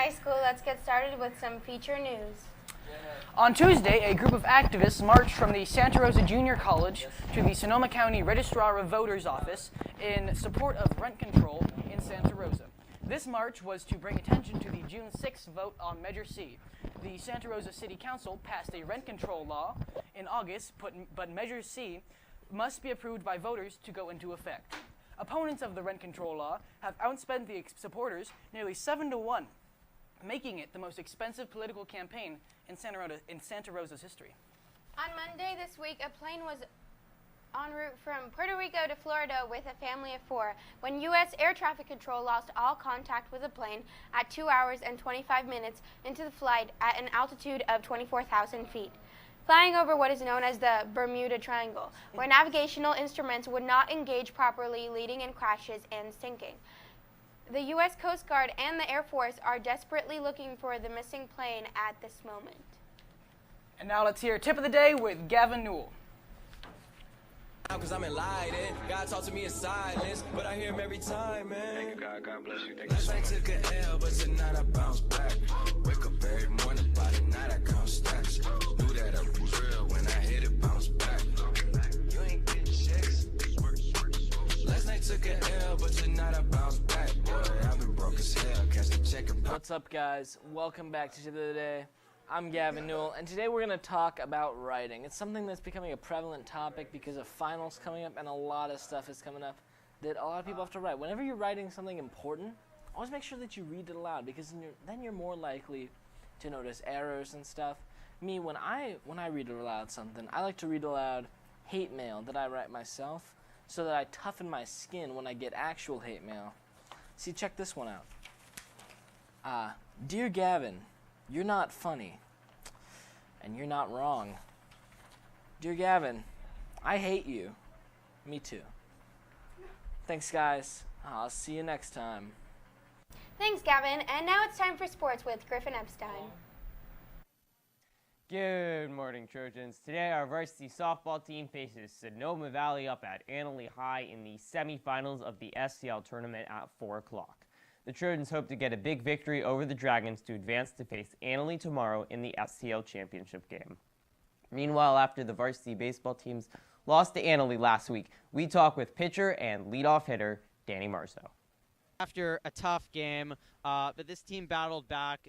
High School. Let's get started with some feature news. On Tuesday, a group of activists marched from the Santa Rosa Junior College to the Sonoma County Registrar of Voters office in support of rent control in Santa Rosa. This march was to bring attention to the June 6th vote on Measure C. The Santa Rosa City Council passed a rent control law in August, but Measure C must be approved by voters to go into effect. Opponents of the rent control law have outspent the supporters nearly 7-1, making it the most expensive political campaign in Santa Rosa's history. On Monday this week, a plane was en route from Puerto Rico to Florida with a family of 4 when U.S. air traffic control lost all contact with the plane at 2 hours and 25 minutes into the flight at an altitude of 24,000 feet. Flying over what is known as the Bermuda Triangle, where navigational instruments would not engage properly, leading in crashes and sinking. The U.S. Coast Guard and the Air Force are desperately looking for the missing plane at this moment. And now let's hear Tip of the Day with Gavin Newell. Cause I'm enlightened. God talk to me in silence, but I hear him every time, man. Thank you, God. God bless you. Thank you. Last night took an L, but tonight I bounce back. Wake up every morning, by the night I count stacks. Knew that I was real when I hit it, bounce back. You ain't getting checks. Last night took an L, but tonight I bounce back. Boy, I've been broke as hell. Catch the check and What's up, guys? Welcome back to Tip of the Day. I'm Gavin Newell, and today we're going to talk about writing. It's something that's becoming a prevalent topic because of finals coming up, and a lot of stuff is coming up that a lot of people have to write. Whenever you're writing something important, always make sure that you read it aloud, because then you're more likely to notice errors and stuff. Me, when I read aloud something, I like to read aloud hate mail that I write myself, so that I toughen my skin when I get actual hate mail. See, check this one out. Dear Gavin, you're not funny, and you're not wrong. Dear Gavin, I hate you. Me too. Thanks, guys. I'll see you next time. Thanks, Gavin. And now it's time for sports with Griffin Epstein. Good morning, Trojans. Today, our varsity softball team faces Sonoma Valley up at Annalee High in the semifinals of the SCL tournament at 4 o'clock. The Trojans hope to get a big victory over the Dragons to advance to face Annalee tomorrow in the SCL championship game. Meanwhile, after the varsity baseball teams lost to Annalee last week, we talk with pitcher and leadoff hitter Danny Marzo. After a tough game, but this team battled back.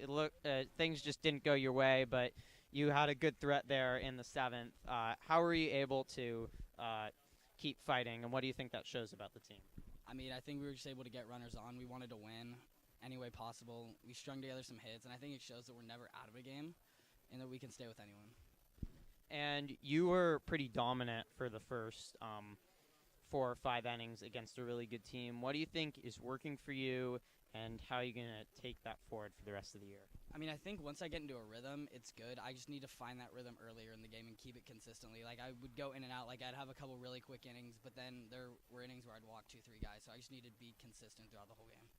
Things just didn't go your way, but you had a good threat there in the 7th. How were you able to keep fighting, and what do you think that shows about the team? I mean, I think we were just able to get runners on. We wanted to win any way possible. We strung together some hits, and I think it shows that we're never out of a game and that we can stay with anyone. And you were pretty dominant for the first 4 or 5 innings against a really good team. What do you think is working for you, and how are you going to take that forward for the rest of the year? I mean, I think once I get into a rhythm, it's good. I just need to find that rhythm earlier in the game and keep it consistently. Like, I would go in and out. Like, I'd have a couple really quick innings, but then there were innings where I'd walk 2-3 guys. So I just need to be consistent throughout the whole game.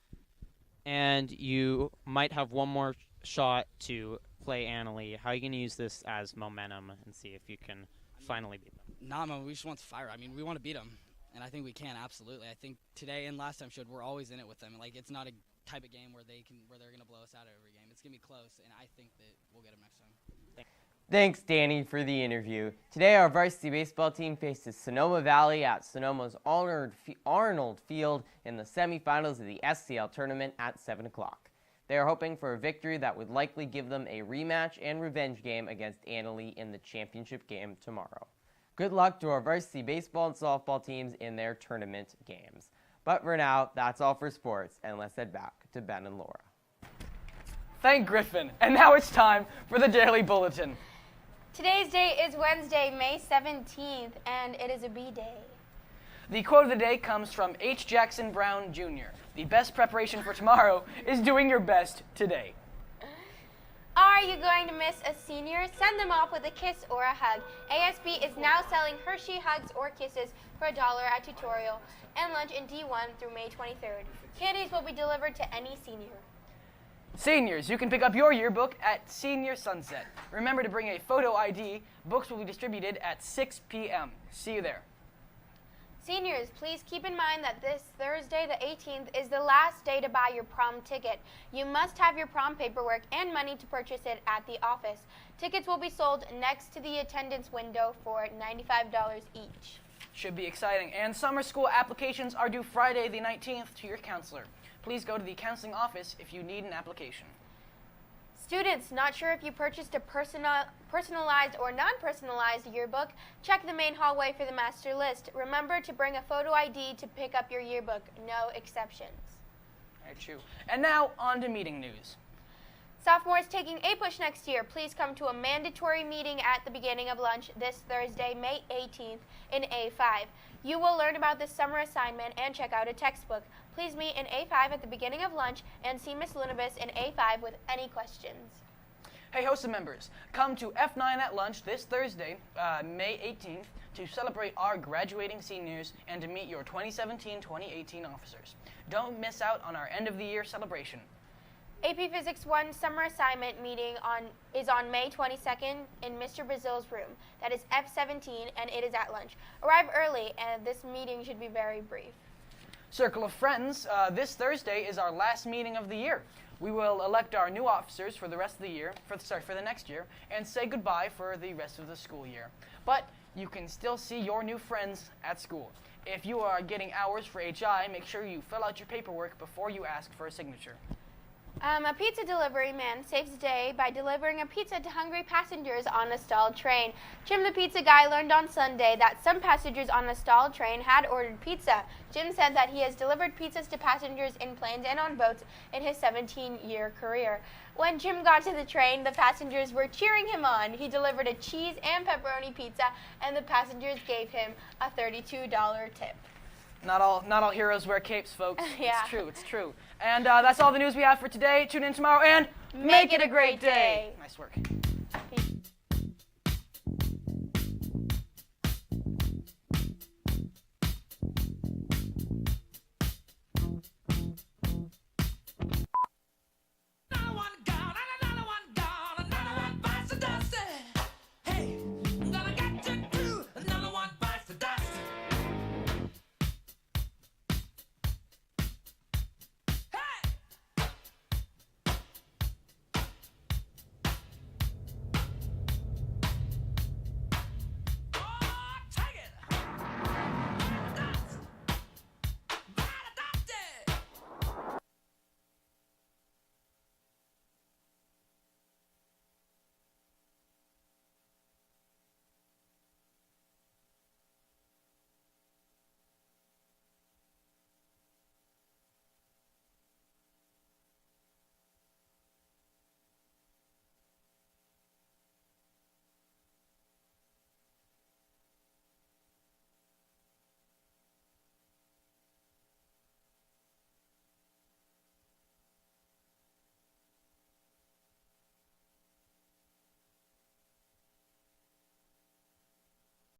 And you might have one more shot to play Annalee. How are you going to use this as momentum and see if you can finally beat them? We just want to fire. I mean, we want to beat them, and I think we can, absolutely. I think today and last time showed we're always in it with them. Like, it's not a type of game where they're going to blow us out every game. It's going to be close, and I think that we'll get them next time. Thanks, Danny, for the interview. Today, our varsity baseball team faces Sonoma Valley at Sonoma's Arnold Field in the semifinals of the SCL tournament at 7 o'clock. They are hoping for a victory that would likely give them a rematch and revenge game against Annalee in the championship game tomorrow. Good luck to our varsity baseball and softball teams in their tournament games. But for now, that's all for sports, and let's head back to Ben and Laura. Thank Griffin. And now it's time for the Daily Bulletin. Today's date is Wednesday, May 17th, and it is a B day. The quote of the day comes from H. Jackson Brown, Jr. The best preparation for tomorrow is doing your best today. Are you going to miss a senior? Send them off with a kiss or a hug. ASB is now selling Hershey Hugs or Kisses for $1 at Tutorial and lunch in D1 through May 23rd. Candies will be delivered to any senior. Seniors, you can pick up your yearbook at Senior Sunset. Remember to bring a photo ID. Books will be distributed at 6 p.m. See you there. Seniors, please keep in mind that this Thursday, the 18th, is the last day to buy your prom ticket. You must have your prom paperwork and money to purchase it at the office. Tickets will be sold next to the attendance window for $95 each. Should be exciting. And summer school applications are due Friday the 19th to your counselor. Please go to the counseling office if you need an application. Students, not sure if you purchased a personalized or non-personalized yearbook? Check the main hallway for the master list. Remember to bring a photo ID to pick up your yearbook. No exceptions. Very true. And now, on to meeting news. Sophomores taking A-Push next year, please come to a mandatory meeting at the beginning of lunch this Thursday, May 18th in A5. You will learn about the summer assignment and check out a textbook. Please meet in A5 at the beginning of lunch and see Miss Lunabus in A5 with any questions. Hey, HOSA members, come to F9 at lunch this Thursday, May 18th, to celebrate our graduating seniors and to meet your 2017-2018 officers. Don't miss out on our end-of-the-year celebration. AP Physics 1 summer assignment meeting is on May 22nd in Mr. Brazil's room. That is F17, and it is at lunch. Arrive early, and this meeting should be very brief. Circle of Friends, this Thursday is our last meeting of the year. We will elect our new officers for the rest of the year, for the next year, and say goodbye for the rest of the school year. But you can still see your new friends at school. If you are getting hours for HI, make sure you fill out your paperwork before you ask for a signature. A pizza delivery man saves the day by delivering a pizza to hungry passengers on a stalled train. Jim the pizza guy learned on Sunday that some passengers on a stalled train had ordered pizza. Jim said that he has delivered pizzas to passengers in planes and on boats in his 17-year career. When Jim got to the train, the passengers were cheering him on. He delivered a cheese and pepperoni pizza, and the passengers gave him a $32 tip. Not all heroes wear capes, folks. Yeah. It's true. And that's all the news we have for today. Tune in tomorrow and Make it a great day. Nice work. Peace.